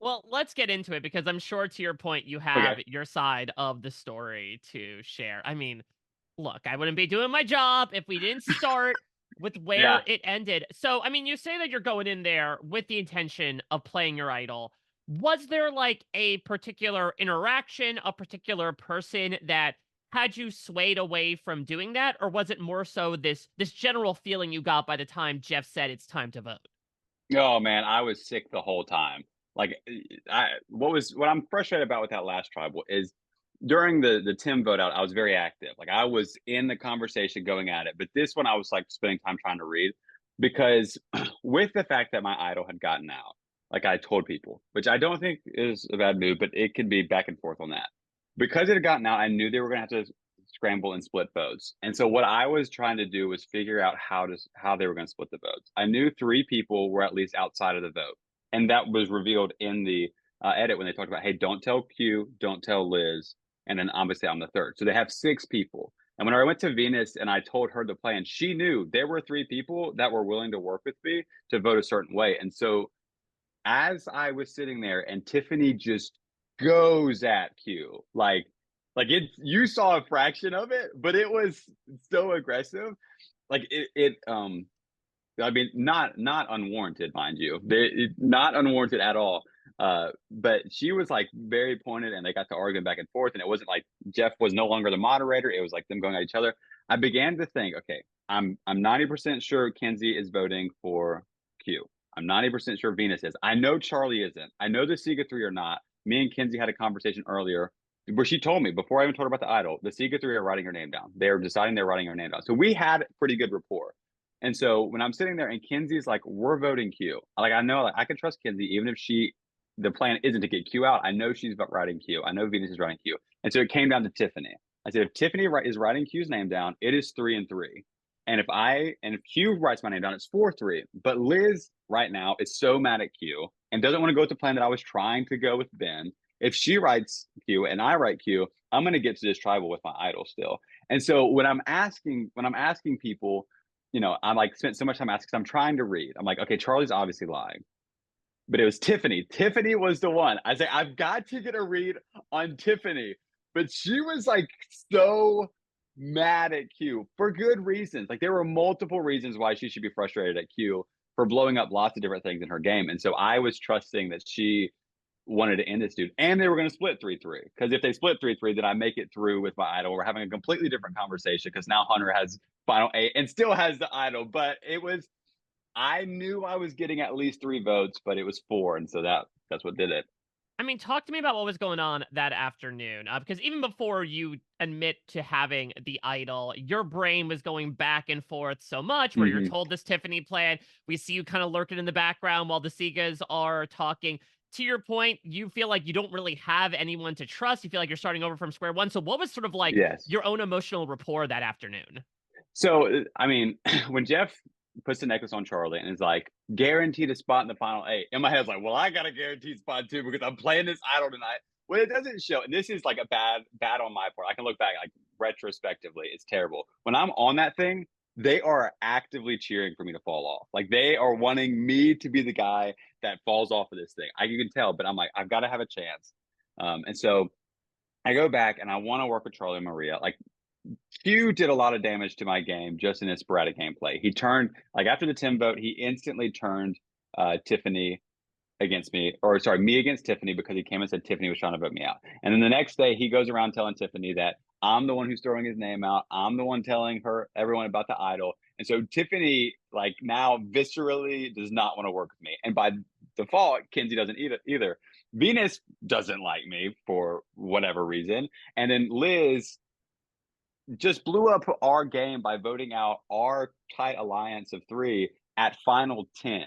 Well, let's get into it because I'm sure to your point, you have Okay. your side of the story to share. I mean, look, I wouldn't be doing my job if we didn't start with Yeah. where it ended. So, I mean, you say that you're going in there with the intention of playing your idol. Was there like a particular interaction, a particular person that had you swayed away from doing that, or was it more so this general feeling you got by the time Jeff said it's time to vote? Oh, man, I was sick the whole time. Like, what I'm frustrated about with that last tribal is during the Tim vote out, I was very active. Like, I was in the conversation going at it, but this one I was, like, spending time trying to read because with the fact that my idol had gotten out, like, I told people, which I don't think is a bad move, but it could be back and forth on that. Because it had gotten out, I knew they were gonna have to scramble and split votes. And so what I was trying to do was figure out how they were going to split the votes. I knew three people were at least outside of the vote, and that was revealed in the edit when they talked about, hey, don't tell Q, don't tell Liz, and then obviously I'm the third. So they have six people. And when I went to Venus and I told her the plan, she knew there were three people that were willing to work with me to vote a certain way. And so as I was sitting there and Tiffany just goes at Q, like it you saw a fraction of it, but it was so aggressive. Like I mean, not unwarranted, mind you. Not unwarranted at all. But she was like very pointed, and they got to arguing back and forth. And it wasn't like Jeff was no longer the moderator; it was like them going at each other. I began to think, okay, I'm 90% sure Kenzie is voting for Q. I'm 90% sure Venus is. I know Charlie isn't. I know the Sega three are not. Me and Kenzie had a conversation earlier where she told me before I even told her about the idol, the Sega three are writing her name down. They're deciding they're writing her name down. So we had pretty good rapport. And so when I'm sitting there and Kenzie's like, we're voting Q. Like I know like I can trust Kenzie even if the plan isn't to get Q out. I know she's writing Q. I know Venus is writing Q. And so it came down to Tiffany. I said, if Tiffany is writing Q's name down, it is 3-3. And if Q writes my name down, it's 4-3. But Liz right now is so mad at Q and doesn't want to go with the plan that I was trying to go with Ben. If she writes Q and I write Q, I'm gonna get to this tribal with my idol still. And so when I'm asking people, I'm like spent so much time asking because I'm trying to read. I'm like, okay, Charlie's obviously lying, but it was Tiffany. Tiffany was the one. I say, I've got to get a read on Tiffany, but she was like so mad at Q for good reasons. Like there were multiple reasons why she should be frustrated at Q for blowing up lots of different things in her game. And so I was trusting that she wanted to end this dude. And they were going to split 3-3. Because if they split 3-3, then I make it through with my idol. We're having a completely different conversation because now Hunter has final eight and still has the idol. But I knew I was getting at least three votes, but it was four. And so that's what did it. I mean, talk to me about what was going on that afternoon. Because even before you admit to having the idol, your brain was going back and forth so much where you're Mm-hmm. told this Tiffany plan. We see you kind of lurking in the background while the Segas are talking. To your point, you feel like you don't really have anyone to trust. You feel like you're starting over from square one. So, what was sort of like Yes. your own emotional rapport that afternoon? So, I mean, when Jeff puts the necklace on Charlie and is like, guaranteed a spot in the final eight, in my head, it's like, well, I got a guaranteed spot too because I'm playing this idol tonight. Well, it doesn't show, and this is like a bad on my part. I can look back like retrospectively, it's terrible. When I'm on that thing, they are actively cheering for me to fall off. Like they are wanting me to be the guy that falls off of this thing. You can tell, but I'm like, I've got to have a chance. And so I go back and I want to work with Charlie and Maria. Like Q did a lot of damage to my game just in his sporadic gameplay. He turned like after the Tim vote, he instantly turned Tiffany against me, or sorry, me against Tiffany because he came and said Tiffany was trying to vote me out. And then the next day, he goes around telling Tiffany that I'm the one who's throwing his name out. I'm the one telling everyone about the idol. And so Tiffany, like now, viscerally does not want to work with me. And by default, Kenzie doesn't either. Venus doesn't like me for whatever reason. And then Liz just blew up our game by voting out our tight alliance of three at final 10.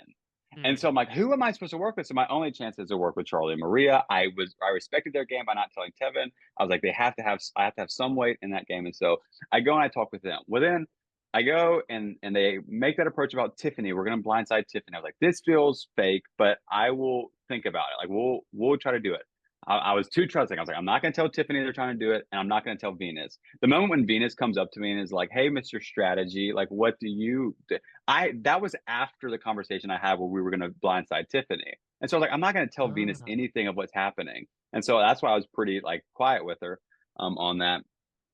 And Hmm. so I'm like, who am I supposed to work with? So my only chance is to work with Charlie and Maria. I respected their game by not telling Tevin. I was like, I have to have some weight in that game. And so I go and I talk with them. Well, then I go and they make that approach about Tiffany. We're gonna blindside Tiffany. I was like, this feels fake, but I will think about it. Like we'll try to do it. I was too trusting. I was like, I'm not gonna tell Tiffany they're trying to do it, and I'm not gonna tell Venus. The moment when Venus comes up to me and is like, "Hey, Mr. Strategy, like, what do you?" Do? That was after the conversation I had where we were gonna blindside Tiffany. And so I was like, I'm not going to tell Venus Ah. anything of what's happening. And so that's why I was pretty like quiet with her on that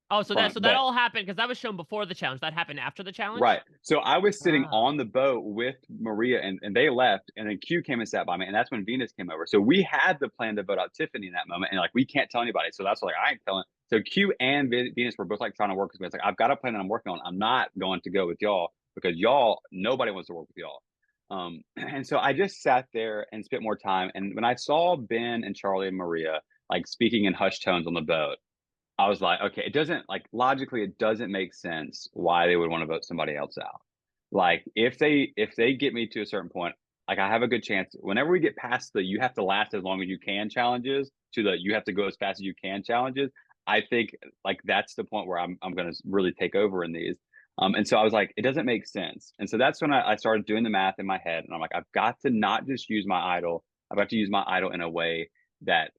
Oh, so that front. so that But all happened because that was shown before the challenge. That happened after the right. challenge? So I was sitting Ah. on the boat with Maria and they left and then Q came and sat by me and that's when Venus came over. So we had the plan to vote out Tiffany in that moment and like we can't tell anybody. So that's like I ain't telling. So Q and Venus were both like trying to work with me. It's like I've got a plan that I'm working on. I'm not going to go with y'all because y'all nobody wants to work with y'all. And so I just sat there and spent more time. And when I saw Ben and Charlie and Maria like speaking in hushed tones on the boat, I was like, okay, it doesn't like logically, it doesn't make sense why they would want to vote somebody else out. Like if they get me to a certain point, like I have a good chance. Whenever we get past the you have to last as long as you can challenges to the you have to go as fast as you can challenges, I think like that's the point where I'm gonna really take over in these. And so I was like, it doesn't make sense. And so that's when I started doing the math in my head, and I'm like, I've got to not just use my idol. I've got to use my idol in a way that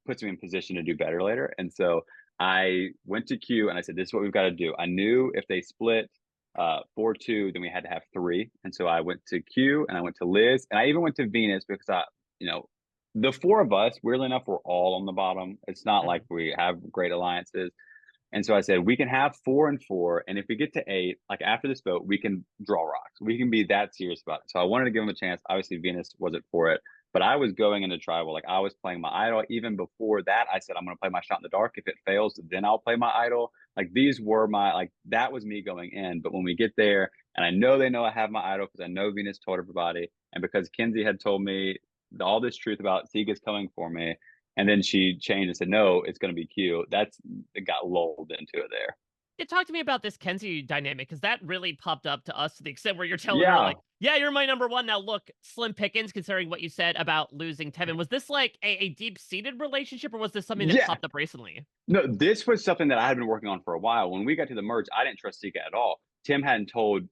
puts me in position to do better later. And so I went to Q and I said, this is what we've got to do. I knew if they split 4-2, then we had to have three. And so I went to Q and I went to Liz and I even went to Venus because you know, the four of us, weirdly enough, we're all on the bottom. It's not like Mhm. we have great alliances. And so I said, we can have 4 and 4. And if we get to 8, like after this vote, we can draw rocks. We can be that serious about it. So I wanted to give them a chance. Obviously, Venus wasn't for it. But I was going into tribal. Like I was playing my idol. Even before that, I said, I'm going to play my shot in the dark. If it fails, then I'll play my idol. Like these were like, that was me going in. But when we get there, and I know they know I have my idol because I know Venus told everybody. And because Kenzie had told me all this truth about Sega's coming for me, and then she changed and said, no, it's going to be Q. That's it got lulled into it there. Yeah, talk to me about this Kenzie dynamic because that really popped up to us to the extent where you're telling her Yeah. like, "Yeah, you're my number one." Now look, slim pickings considering what you said about losing Tevin. Was this like a deep seated relationship, or was this something that Yeah. popped up recently? No, this was something that I had been working on for a while. When we got to the merge, I didn't trust Sika at all. Tim hadn't told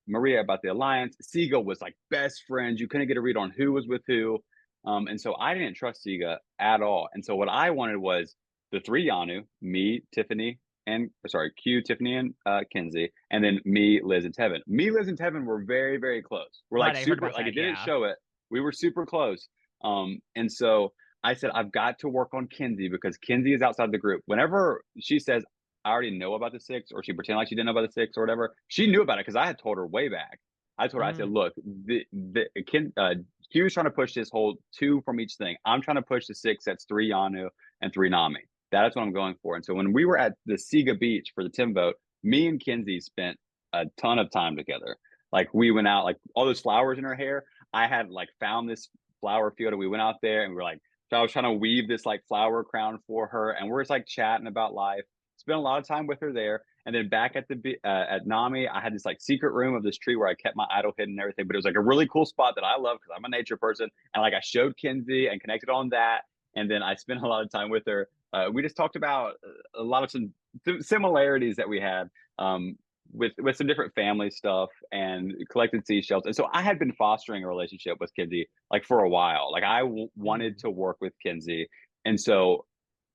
Maria about the alliance. Siga was like best friends. You couldn't get a read on who was with who. And so I didn't trust Siga at all. And so what I wanted was the three Yanu, me, Tiffany, and sorry, Q, Tiffany, and Kenzie, and then me, Liz, and Tevin. Me, Liz, and Tevin were very, very close. We're like Right, I heard super, about like it that. didn't Yeah. show it. We were super close. And so I said, I've got to work on Kenzie because Kenzie is outside the group. Whenever she says, I already know about the six, or she pretended like she didn't know about the six or whatever, she knew about it because I had told her way back. I told her, I said, Mm. look, Q's trying to push this whole 2 from each thing. I'm trying to push the six that's 3 Yanu and 3 Nami. That is what I'm going for. And so when we were at the Siga Beach for the Tim vote, me and Kenzie spent a ton of time together. Like we went out, like all those flowers in her hair. I had like found this flower field and we went out there and we were like, so I was trying to weave this like flower crown for her, and we're just like chatting about life. Spent a lot of time with her there, and then back at the at Nami, I had this like secret room of this tree where I kept my idol hidden and everything. But it was like a really cool spot that I love because I'm a nature person, and like I showed Kenzie and connected on that, and then I spent a lot of time with her. We just talked about a lot of some similarities that we had. With some different family stuff and collected seashells. And so I had been fostering a relationship with Kenzie like for a while. Like wanted Mm. to work with Kenzie. And so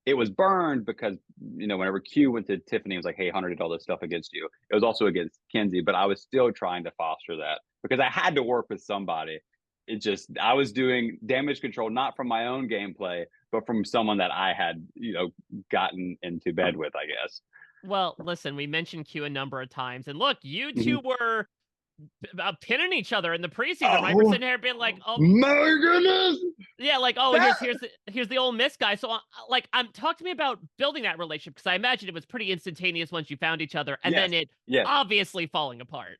it was burned because, whenever Q went to Tiffany, it was like, hey, Hunter did all this stuff against you. It was also against Kenzie, but I was still trying to foster that because I had to work with somebody. I was doing damage control, not from my own gameplay, but from someone that I had, gotten into bed with, I guess. Well, listen, we mentioned Q a number of times, and look, you Mhm. two were pinning each other in the preseason, right? We're Oh, sitting here being like, "Oh, my goodness. yeah, like, oh, That here's the old Miss guy." So, like, talk to me about building that relationship because I imagine it was pretty instantaneous once you found each other, and yes, then it yes, obviously falling apart.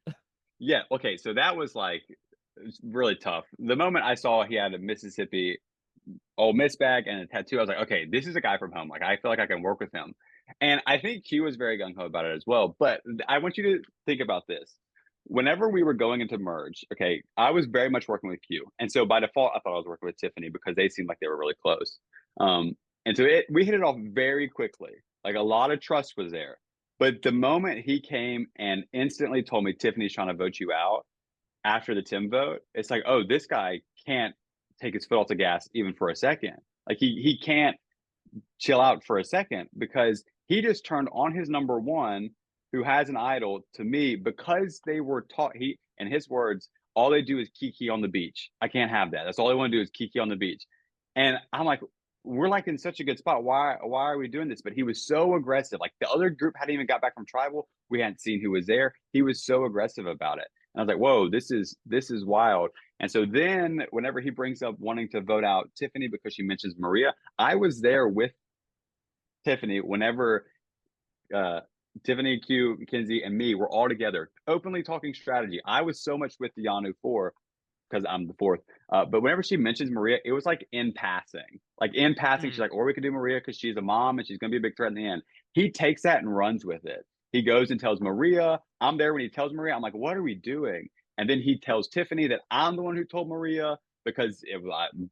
yeah. Okay, so that was like it's really tough. The moment I saw he had a Mississippi Ole Miss bag and a tattoo, I was like, okay, this is a guy from home. Like I feel like I can work with him. And I think Q was very gung ho about it as well. But I want you to think about this. Whenever we were going into merge, okay, I was very much working with Q, and so by default, I thought I was working with Tiffany because they seemed like they were really close. Um, and so we hit it off very quickly. Like a lot of trust was there. But the moment he came and instantly told me Tiffany's trying to vote you out after the Tim vote, it's like, oh, this guy can't take his foot off the gas even for a second. Like he can't chill out for a second because he just turned on his number one who has an idol to me because they were taught he in his words all they do is kiki on the beach. I can't have that. That's all they want to do is kiki on the beach. And I'm like, we're like in such a good spot. Why are we doing this? But he was so aggressive. Like the other group hadn't even got back from tribal. We hadn't seen who was there. He was so aggressive about it. And I was like, whoa, this is wild. And so then whenever he brings up wanting to vote out Tiffany because she mentions Maria, I was there with Tiffany whenever uh, Tiffany, Q, Kenzie, and me were all together, openly talking strategy. I was so much with the Yanu four because I'm the fourth. But whenever she mentions Maria, it was like in passing. Like in passing, she's Mm. like, or we could do Maria because she's a mom and she's going to be a big threat in the end. He takes that and runs with it. He goes and tells Maria. I'm there when he tells Maria. I'm like, what are we doing? And then he tells Tiffany that I'm the one who told Maria because it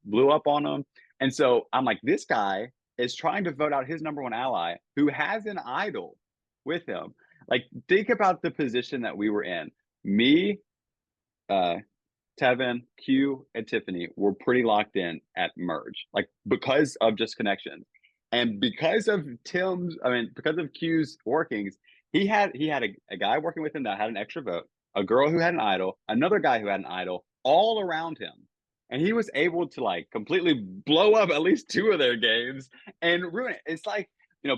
blew up on him. And so I'm like, this guy is trying to vote out his number one ally who has an idol with him. Like, think about the position that we were in. Me, uh, Tevin, Q, and Tiffany were pretty locked in at merge, like because of just connections. And because of because of Q's workings, he had a guy working with him that had an extra vote, a girl who had an idol, another guy who had an idol, all around him. And he was able to like completely blow up at least two of their games and ruin it. It's like,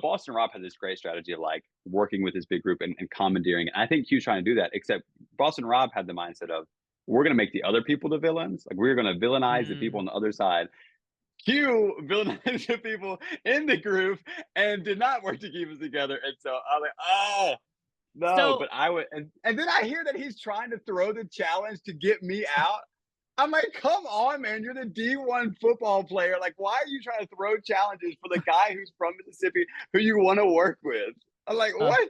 Boston Rob has this great strategy of like working with his big group and commandeering. And I think Q's trying to do that, except Boston Rob had the mindset of we're going to make the other people the villains. Like we're going to villainize the people Mm. on the other side. Q villainized the people in the group and did not work to keep us together. And so I was like, oh, no. So But I would, and then I hear that he's trying to throw the challenge to get me out. I'm like, come on, man. You're the D1 football player. Like, why are you trying to throw challenges for the guy who's from Mississippi who you want to work with? I'm like, uh, what?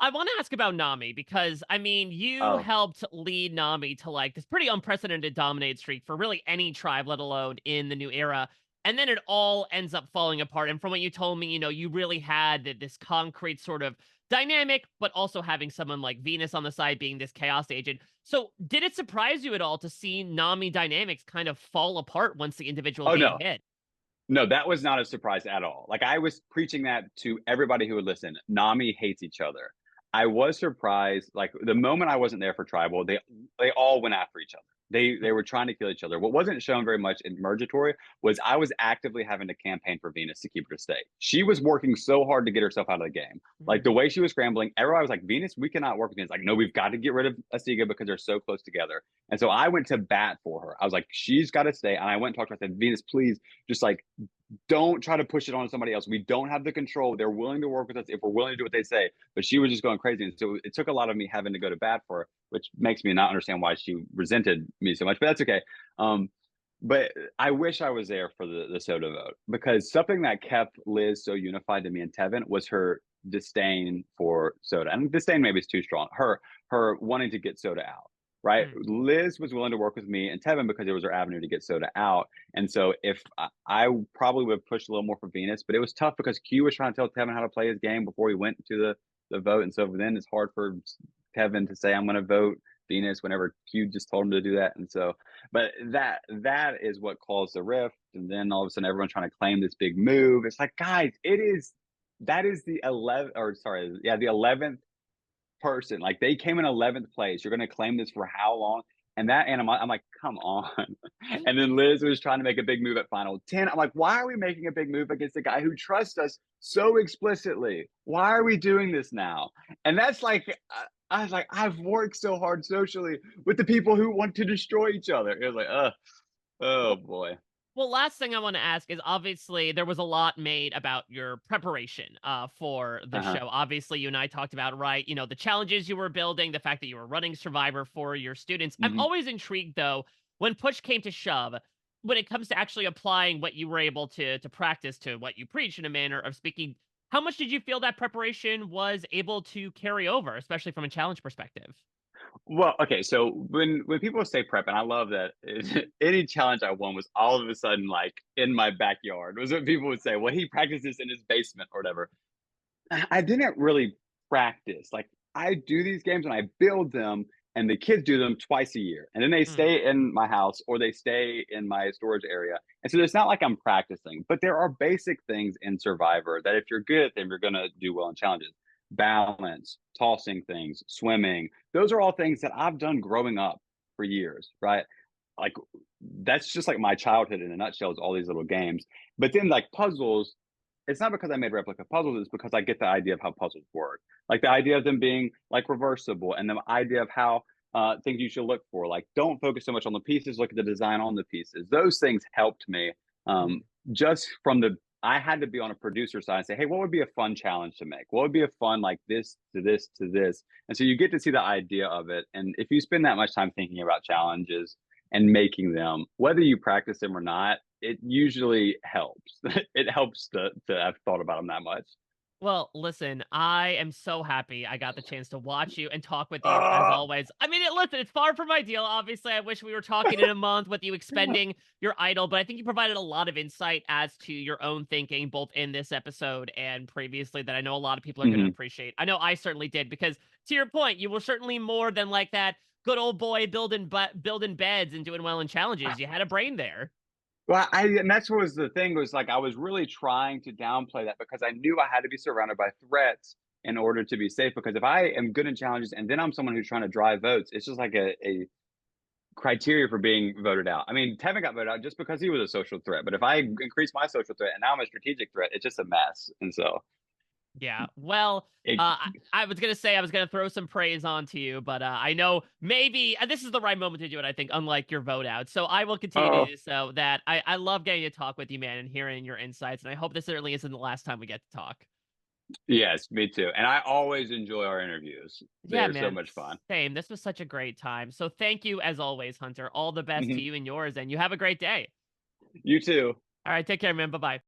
I want to ask about Nami because I mean, you Oh, helped lead Nami to like this pretty unprecedented dominate streak for really any tribe, let alone in the new era. And then it all ends up falling apart. And from what you told me, you really had this concrete sort of dynamic, but also having someone like Venus on the side being this chaos agent. So, did it surprise you at all to see Nami dynamics kind of fall apart once the individual oh game no. hit? No, that was not a surprise at all. Like I was preaching that to everybody who would listen. Nami hates each other. I was surprised. Like the moment I wasn't there for tribal, they all went after each other. They were trying to kill each other. What wasn't shown very much in Mergatory was I was actively having to campaign for Venus to keep her to stay. She was working so hard to get herself out of the game. Like Mm. the way she was scrambling, everybody was like, Venus, we cannot work with Venus. Like, no, we've got to get rid of Asiga because they're so close together. And so I went to bat for her. I was like, she's got to stay. And I went and talked to her. I said, Venus, please just like don't try to push it on somebody else. We don't have the control. They're willing to work with us if we're willing to do what they say. But she was just going crazy. And so it took a lot of me having to go to bat for her, which makes me not understand why she resented me so much, but that's okay. But I wish I was there for the Soda vote because something that kept Liz so unified to me and Tevin was her disdain for Soda. And disdain maybe is too strong. Her wanting to get Soda out. Right. Mm. Liz was willing to work with me and Tevin because it was her avenue to get Soda out. And so if I probably would have pushed a little more for Venus, but it was tough because Q was trying to tell Tevin how to play his game before he went to the vote. And so then it's hard for Tevin to say, I'm going to vote Venus whenever Q just told him to do that. And so, but that is what caused the rift. And then all of a sudden everyone's trying to claim this big move. It's like, guys, that is the 11th person. Like they came in 11th place. You're going to claim this for how long? And I'm like, come on. And then Liz was trying to make a big move at final 10. I'm like, why are we making a big move against a guy who trusts us so explicitly? Why are we doing this now? And that's like, I was like, I've worked so hard socially with the people who want to destroy each other. It was like, oh Well, boy. Well, last thing I want to ask is obviously there was a lot made about your preparation for the Uh-huh. show. Obviously, you and I talked about, right, the challenges you were building, the fact that you were running Survivor for your students. I'm Hmm. always intrigued, though, when push came to shove, when it comes to actually applying what you were able to practice to what you preach in a manner of speaking. How much did you feel that preparation was able to carry over, especially from a challenge perspective? Well, okay, so when people say prep, and I love that any challenge I won was all of a sudden like in my backyard. Was what people would say. Well, he practices in his basement or whatever. I didn't really practice. Like I do these games and I build them, and the kids do them twice a year, and then they Mm. stay in my house or they stay in my storage area. And so it's not like I'm practicing, but there are basic things in Survivor that if you're good at them, you're gonna do well in challenges. Balance, tossing things, swimming. Those are all things that I've done growing up. for years, right? Like that's just like my childhood in a nutshell is all these little games. But then like puzzles, it's not because I made replica puzzles, it's because I get the idea of how puzzles work. Like the idea of them being like reversible and the idea of how things you should look for. Like don't focus so much on the pieces, look at the design on the pieces. Those things helped me Mhm. just from the I had to be on a producer side and say, hey, what would be a fun challenge to make? What would be a fun like this to this to this? And so you get to see the idea of it. And if you spend that much time thinking about challenges and making them, whether you practice them or not, it usually helps. It helps to have thought about them that much. Well, listen, I am so happy I got the chance to watch you and talk with you as Oh, always. I mean, listen, it's far from ideal. Obviously, I wish we were talking in a month with you expending your idol, but I think you provided a lot of insight as to your own thinking, both in this episode and previously, that I know a lot of people are going to mhm. appreciate. I know I certainly did, because to your point, you were certainly more than like that good old boy building beds and doing well in challenges. You had a brain there. Well, and that's what was the thing was like I was really trying to downplay that because I knew I had to be surrounded by threats in order to be safe. Because if I am good in challenges and then I'm someone who's trying to drive votes, it's just like a criteria for being voted out. I mean, Tevin got voted out just because he was a social threat. But if I increase my social threat and now I'm a strategic threat, it's just a mess. And so Yeah. Well, it, I was gonna say I was gonna throw some praise onto you, but I know maybe this is the right moment to do it. I think, unlike your vote out, so I will continue to oh, do so. That I love getting to talk with you, man, and hearing your insights, and I hope this certainly isn't the last time we get to talk. yes, me too. And I always enjoy our interviews. Yeah, They're so man. much fun. Same. This was such a great time. So thank you as always, Hunter. All the best to Mhm. you and yours, and you have a great day. You too. All right, take care, man. Bye bye.